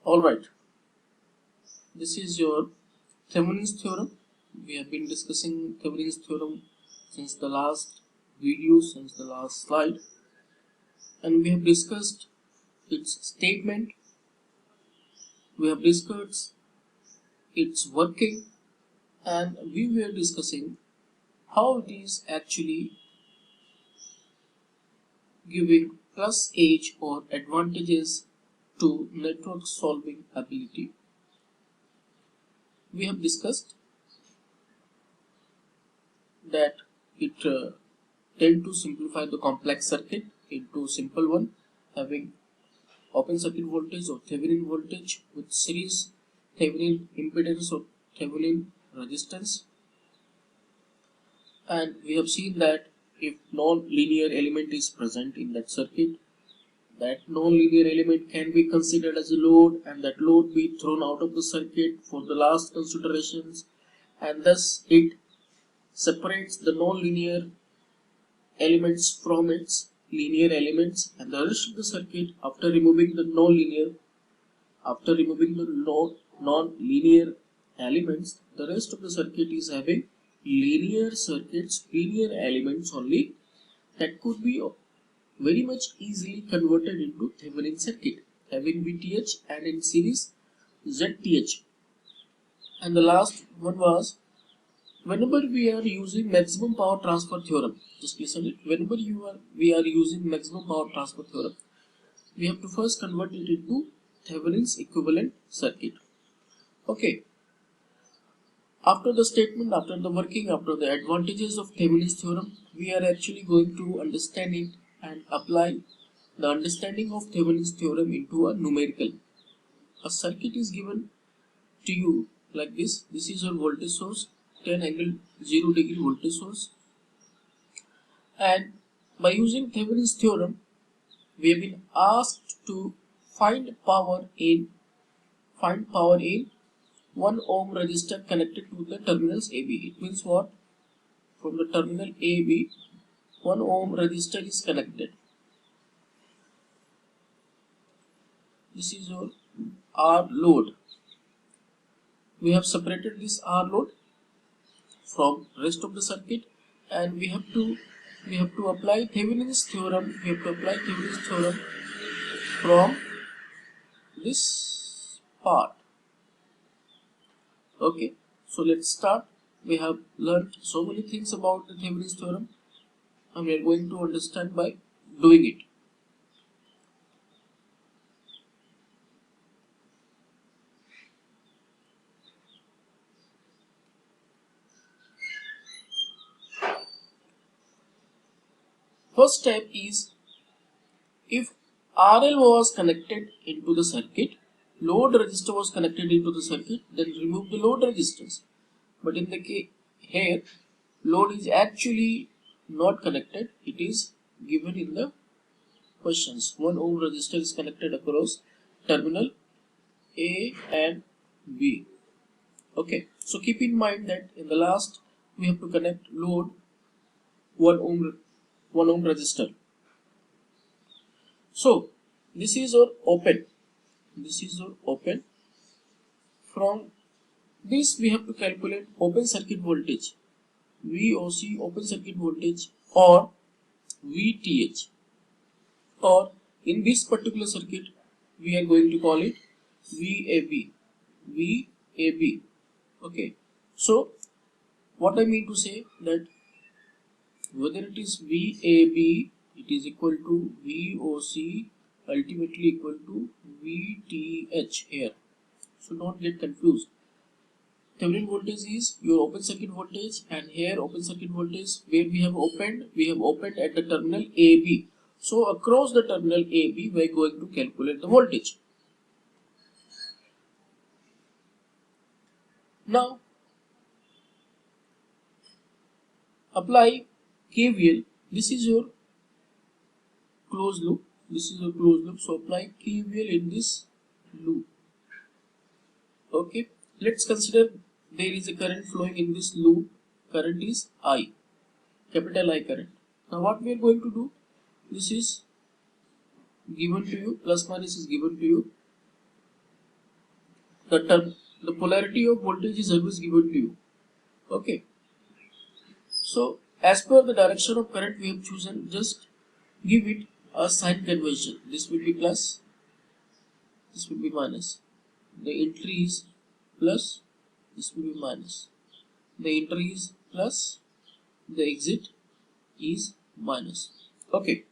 Alright, this is your Thevenin's theorem. We have been discussing Thevenin's theorem since the last video, since the last slide, and we have discussed its statement, we have discussed its working, and we were discussing how it is actually giving plus edge or advantages to network solving ability. We have discussed that it tend to simplify the complex circuit into simple one, having open circuit voltage or Thevenin voltage with series Thevenin impedance or Thevenin resistance. And we have seen that if non-linear element is present in that circuit, that non-linear element can be considered as a load, and that load be thrown out of the circuit for the last considerations, and thus it separates the non-linear elements from its linear elements, and the rest of the circuit, after removing the non-linear elements, the rest of the circuit is having linear circuits, linear elements only, that could be very much easily converted into Thevenin circuit, having VTH and in series ZTH. And the last one was, whenever we are using maximum power transfer theorem, just listen it, whenever we are using maximum power transfer theorem, we have to first convert it into Thevenin's equivalent circuit. Okay. After the statement, after the working, after the advantages of Thevenin's theorem, we are actually going to understand it and apply the understanding of Thevenin's theorem into a numerical. A circuit is given to you like this. This is your voltage source, 10 angle 0 degree voltage source, and by using Thevenin's theorem we have been asked to find power in 1 ohm resistor connected to the terminals AB. It means what? From the terminal AB 1 ohm resistor is connected. This is your R load. We have separated this R load from rest of the circuit, and we have to apply Thevenin's theorem. We have to apply Thevenin's theorem from this part. Okay, so let's start. We have learned so many things about the Thevenin's theorem, and we are going to understand by doing it. First step is, if RL was connected into the circuit, load resistor was connected into the circuit, then remove the load resistance. But in the case here, load is actually not connected, it is given in the questions. 1 ohm resistor is connected across terminal A and B. Okay, so keep in mind that in the last we have to connect load 1 ohm resistor. So this is our open. This is our open. From this we have to calculate open circuit voltage, VOC, open circuit voltage, or VTH, or in this particular circuit we are going to call it VAB. VAB. Okay. So what I mean to say, that whether it is VAB, it is equal to VOC, ultimately equal to VTH here. So don't get confused. Thevenin voltage is your open circuit voltage, and here open circuit voltage where we have opened at the terminal AB. So across the terminal AB we are going to calculate the voltage. Now apply KVL. This is your closed loop. So apply KVL in this loop. Okay, let's consider there is a current flowing in this loop. Current is I, capital I current. Now what we are going to do, this is given to you, plus minus is given to you. the polarity of voltage is always given to you. Okay. So as per the direction of current we have chosen, just give it a sign convention. This will be plus, this will be minus. The entry is plus, this will be minus. The entry is plus, the exit is minus. Okay.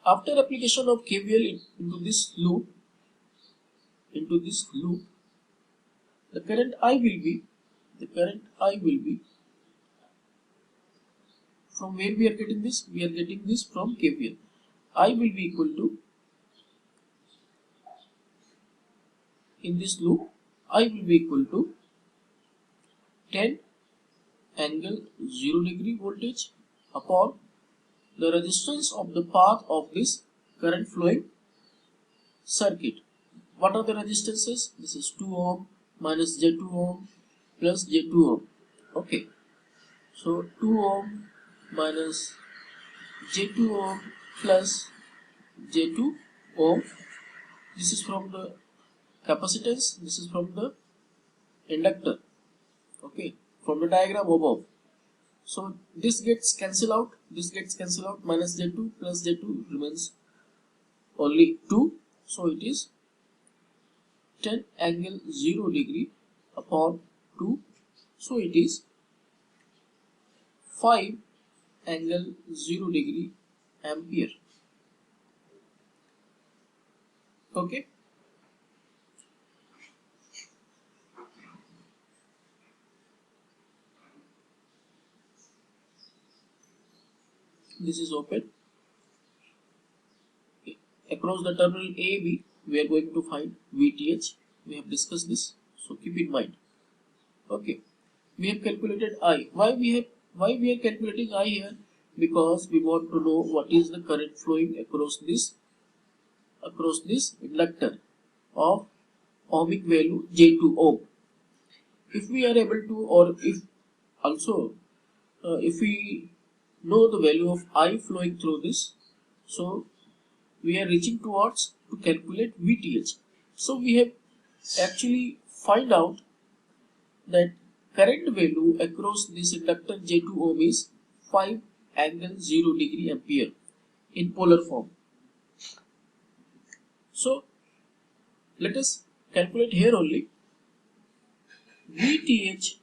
After application of KVL into this loop, the current I will be from where we are getting this? We are getting this from KVL. I will be equal to, in this loop, I will be equal to 10 angle 0 degree voltage upon the resistance of the path of this current flowing circuit. What are the resistances? This is 2 ohm minus J2 ohm plus J2 ohm. Okay. So 2 ohm minus J2 ohm plus J2 ohm. This is from the capacitance. This is from the inductor. Okay. From the diagram above. So this gets cancelled out. This gets cancelled out. Minus J2 plus J2 remains only 2. So it is 10 angle 0 degree upon 2. So it is 5 angle 0 degree ampere. Okay. This is open. Okay. Across the terminal AB, we are going to find VTH. We have discussed this, so keep in mind. Okay. We have calculated I. Why we are calculating I here? Because we want to know what is the current flowing across this inductor of ohmic value J2 ohm. If we are able to, or if also if we know the value of I flowing through this, so we are reaching towards to calculate VTH. So we have actually find out that current value across this inductor J2 ohm is 5 angle 0 degree ampere in polar form. So let us calculate here only. VTH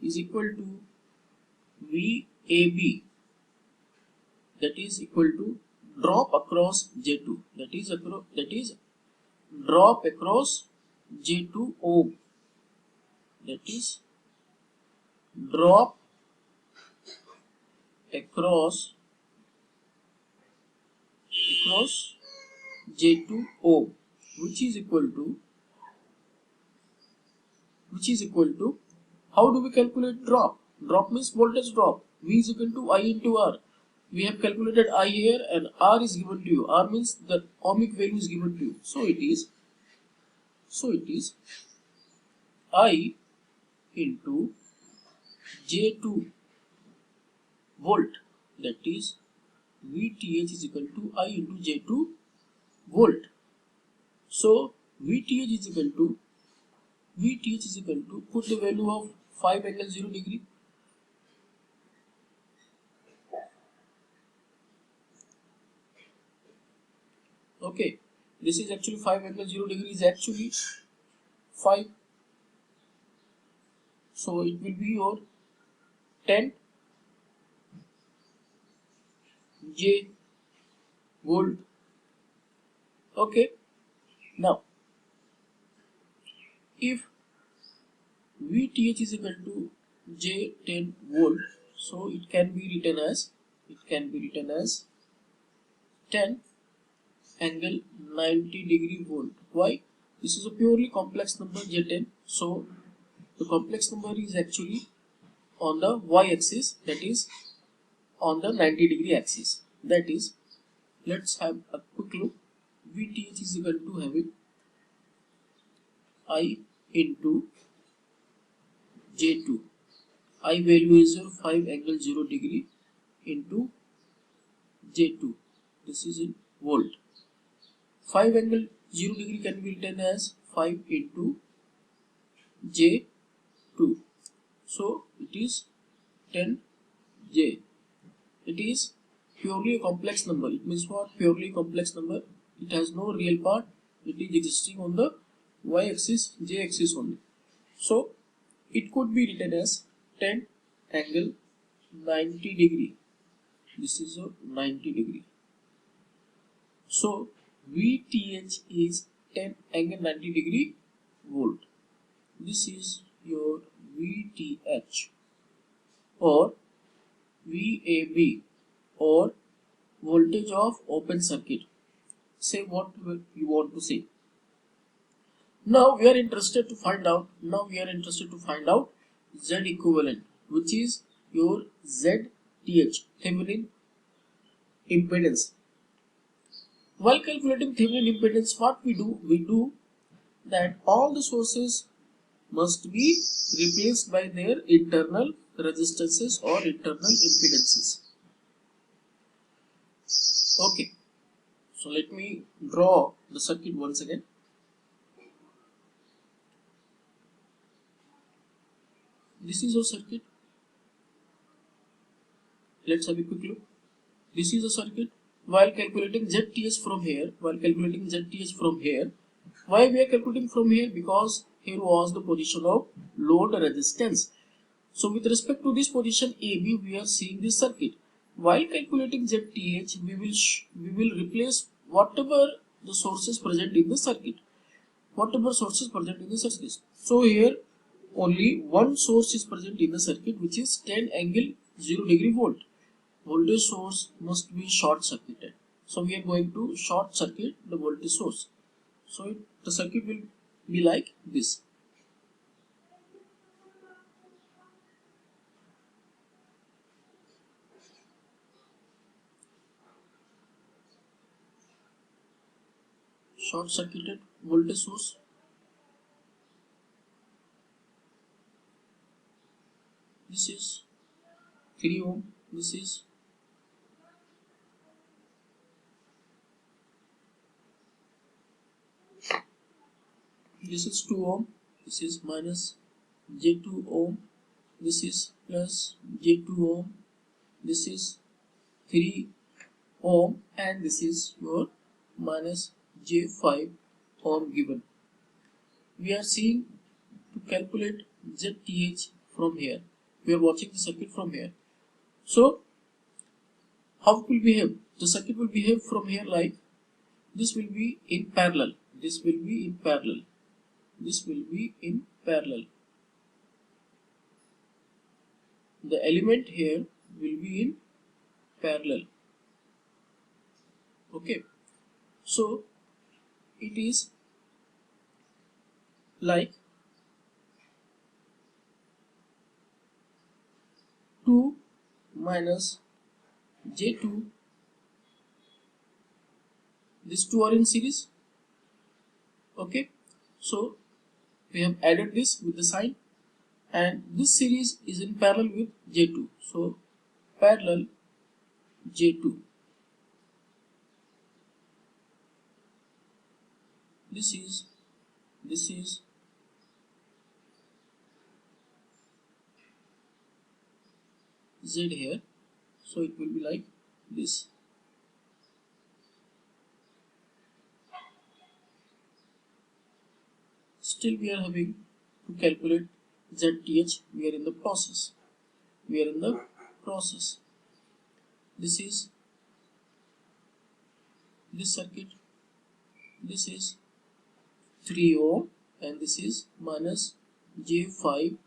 is equal to VAB, that is equal to drop across J2, that is drop across J2 ohm, that is drop across J2 ohm, which is equal to how do we calculate drop? Drop means voltage drop. V is equal to I into R. We have calculated I here and R is given to you. R means the ohmic value is given to you. So it is I into J2 volt, that is VTH is equal to I into J2 volt. So VTH is equal to put the value of 5 angle 0 degree. Okay, this is actually 5 angle 0 degree is actually 5. So it will be your 10 J volt. Okay, now if VTH is equal to J10 volt, so it can be written as 10 angle 90 degree volt. Why? This is a purely complex number J10, so the complex number is actually on the y-axis, that is on the 90 degree axis. That is, let's have a quick look. VTH is equal to having I into J2. I value is your 5 angle 0 degree into J2. This is in volt. 5 0 degree can be written as 5 into J2. So it is 10J. It is purely a complex number. It means what? Purely complex number. It has no real part. It is existing on the y-axis, j-axis only. So it could be written as 10 angle 90 degree. This is a 90 degree. So VTH is 10 angle 90 degree volt. This is your VTH or VAB or voltage of open circuit. Say what you want to say. Now we are interested to find out. Z equivalent, which is your ZTH, Thevenin impedance. While calculating Thevenin impedance, what we do? We do that all the sources must be replaced by their internal resistances or internal impedances. Okay, so let me draw the circuit once again. This is our circuit. Let's have a quick look. This is a circuit. While calculating ZTH from here, why we are calculating from here? Because here was the position of load resistance. So with respect to this position AB, we are seeing this circuit. While calculating ZTH, we will replace whatever the sources present in the circuit. So here only one source is present in the circuit, which is 10 angle 0 degree volt. Voltage source must be short circuited. So we are going to short circuit the voltage source. So the circuit will be like this. Short circuited voltage source. This is 3 ohm. This is 2 ohm. This is minus J2 ohm. This is plus J2 ohm. This is 3 ohm, and this is your minus J5 ohm given. We are seeing to calculate ZTH from here. We are watching the circuit from here. So how it will behave? The circuit will behave from here like this. Will be in parallel. This will be in parallel. This will be in parallel. The element here will be in parallel. Okay. So it is like 2 minus J2. These two are in series. Okay. So we have added this with the sign, and this series is in parallel with J2. So parallel J2. This is Z here. So it will be like this. Still we are having to calculate ZTH. We are in the process. This is this circuit. This is 3 ohm and this is minus J5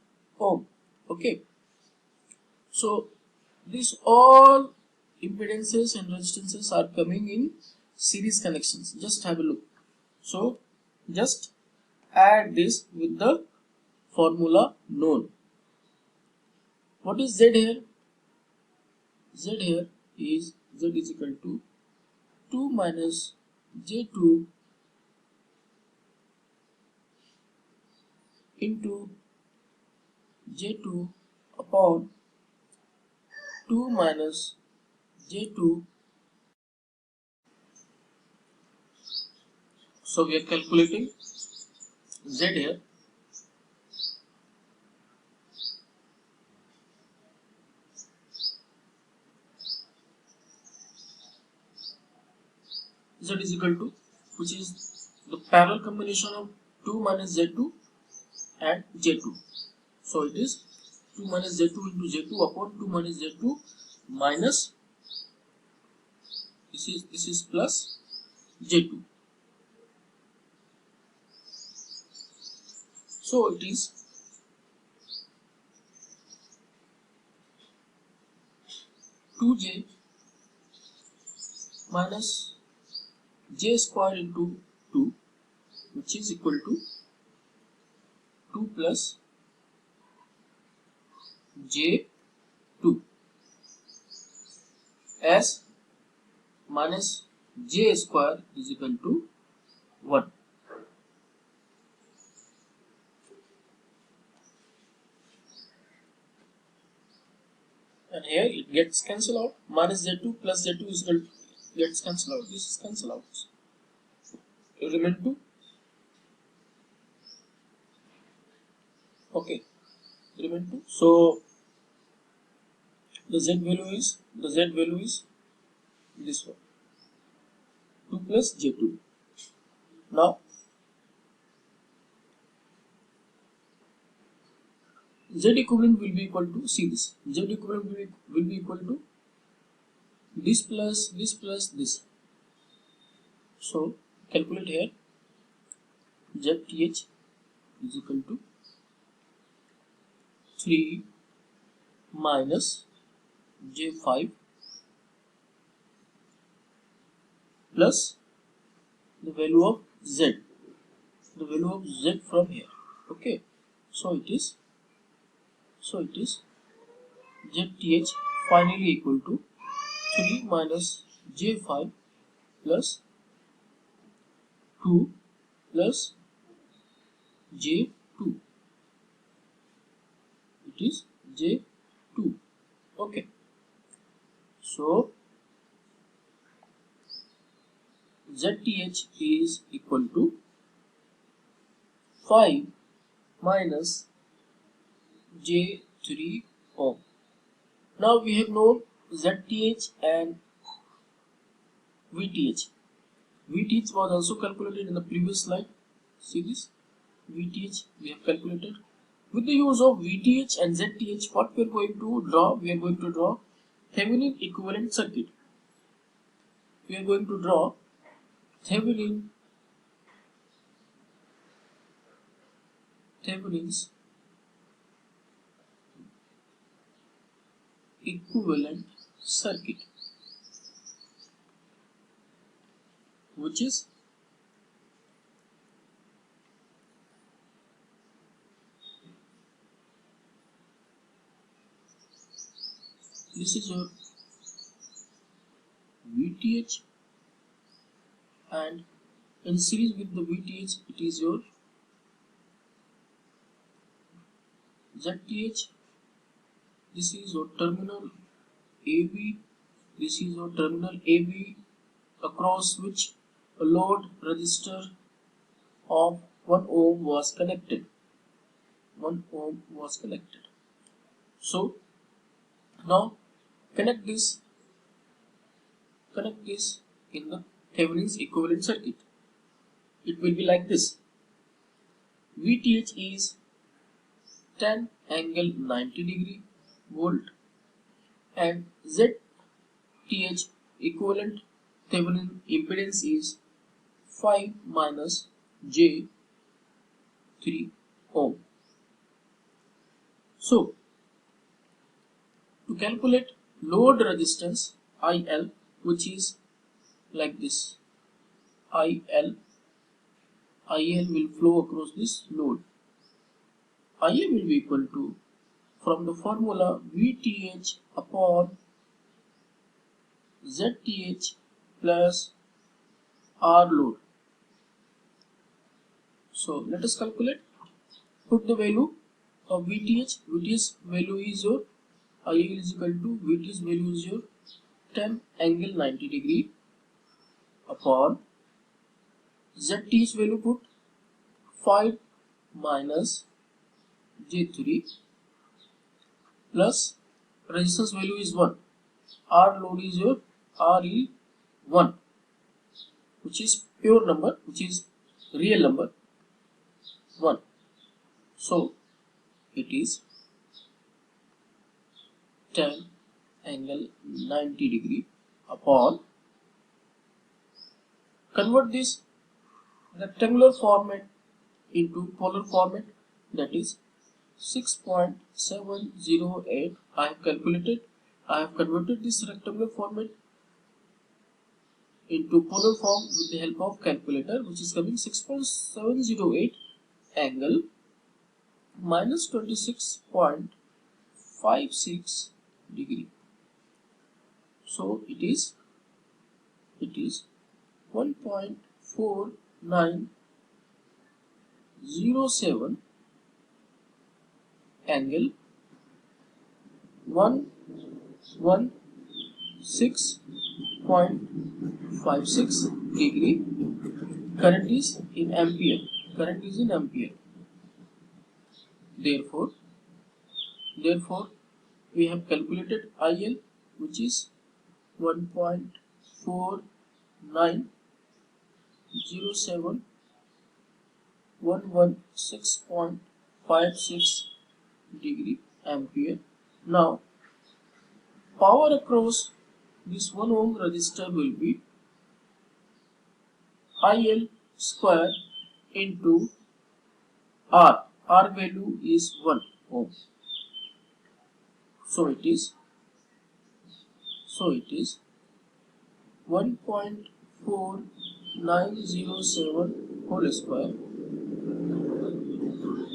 ohm. Okay. So these all impedances and resistances are coming in series connections. Just have a look. So just add this with the formula known. What is Z here? Z here is Z is equal to 2 minus J2 into J2 upon 2 minus J2. So we are calculating Z here. Z is equal to, which is the parallel combination of 2 minus Z2 and J2. So it is 2 minus Z2 into J2 upon 2 minus Z2 minus this is plus J2. So it is 2J minus J square into 2, which is equal to 2 plus J2 as minus J square is equal to 1. And here it gets cancelled out. Minus Z2 plus Z2 is equal to, gets cancelled out. This is cancelled out. You remain 2. Okay. Remain 2. So the Z value is this one. 2 plus J2. Now Z equivalent will be equal to, see this, Z equivalent will be equal to this plus this. So calculate here. ZTH is equal to 3 minus J5 plus the value of Z, from here. Okay, so it is ZTH finally equal to 3 minus J5 plus 2 plus J2. It is J2. Okay, so ZTH is equal to 5 minus J3 ohm. Now we have known ZTH and VTH. VTH was also calculated in the previous slide. See this? VTH we have calculated. With the use of VTH and ZTH, what we are going to draw? We are going to draw Thevenin equivalent circuit. We are going to draw Thevenin's equivalent circuit, which is this is your VTH, and in series with the VTH it is your ZTH. This is your terminal AB. This is your terminal AB, across which a load resistor of 1 ohm was connected. 1 ohm was connected. So now connect this in the Thevenin's equivalent circuit. It will be like this. VTH is 10 angle 90 degree volt, and ZTH equivalent Thevenin impedance is 5 minus J3 ohm. So to calculate load resistance IL, which is like this, IL will flow across this load. IA will be equal to, from the formula, VTH upon ZTH plus R load. So let us calculate. Put the value of VTH. VTH value is your IA is equal to, VTH value is your 10 angle 90 degree upon ZTH value put 5 minus J3 plus resistance value is 1. R load is your RE1, which is pure number, which is real number 1. So it is 10 angle 90 degree upon, convert this rectangular format into polar format, that is 6.708. I have converted this rectangular format into polar form with the help of calculator, which is coming 6.708 angle minus 26.56 degree. So it is 1.4907 angle 116.56 degree. Current is in ampere. Therefore we have calculated IL, which is 1.4907 116.56 degree ampere. Now power across this 1 ohm resistor will be IL square into R. R value is 1 ohm. So it is 1.4907 whole square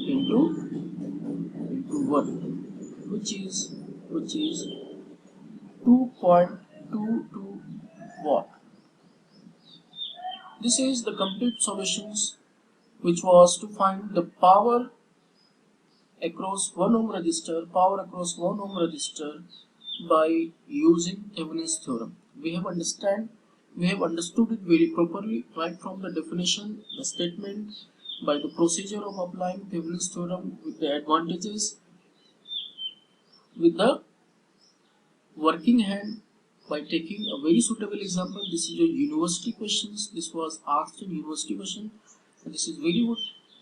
into 1, which is 2.22 watt. This is the complete solutions, which was to find the power across 1 ohm resistor, by using Thevenin's theorem. We have understood it very properly right from the definition, the statement, by the procedure of applying Thevenin's theorem with the advantages, with the working hand, by taking a very suitable example. This is your university questions. This was asked in university question, and this is very good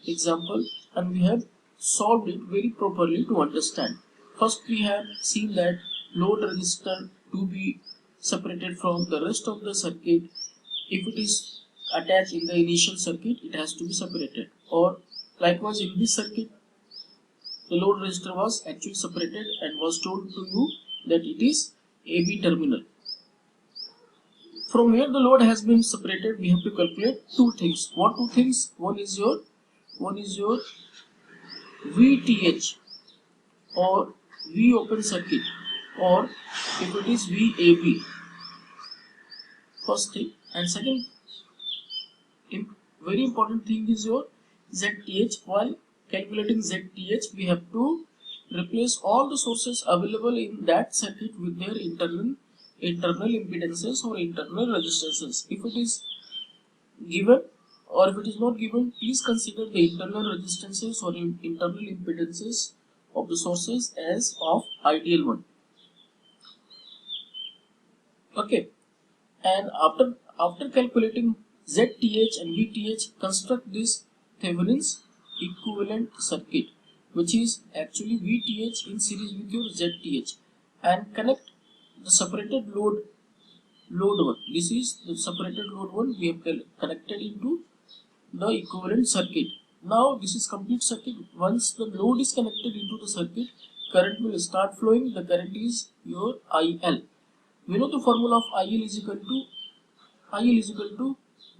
example, and we have solved it very properly to understand. First, we have seen that load resistor to be separated from the rest of the circuit. If it is attached in the initial circuit, it has to be separated, or likewise in this circuit the load resistor was actually separated and was told to you that it is AB terminal. From where the load has been separated, we have to calculate two things. What two things? One is your VTH or V open circuit, or if it is VAB. First thing, and second very important thing is your ZTH. While calculating ZTH, we have to replace all the sources available in that circuit with their internal impedances or internal resistances. If it is given or if it is not given, please consider the internal resistances or internal impedances of the sources as of ideal one. Okay, and after calculating ZTH and VTH, construct this Thevenin's equivalent circuit, which is actually VTH in series with your ZTH, and connect the separated load 1. This is the separated load 1 we have connected into the equivalent circuit. Now this is complete circuit. Once the load is connected into the circuit, current will start flowing. The current is your IL. We know the formula of IL is equal to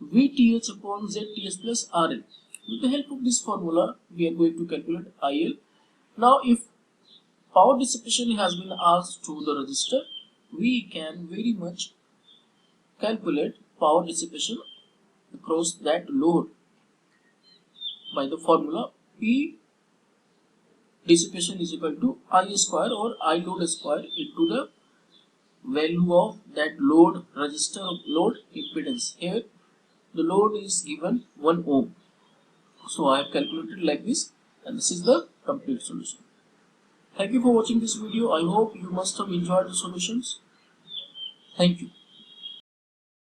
VTH upon ZTH plus RL. With the help of this formula, we are going to calculate IL. Now, if power dissipation has been asked through the resistor, we can very much calculate power dissipation across that load by the formula P dissipation is equal to I square or I load square into the value of that load resistor load impedance. Here the load is given 1 ohm. So I have calculated like this, and this is the complete solution. Thank you for watching this video. I hope you must have enjoyed the solutions. Thank you.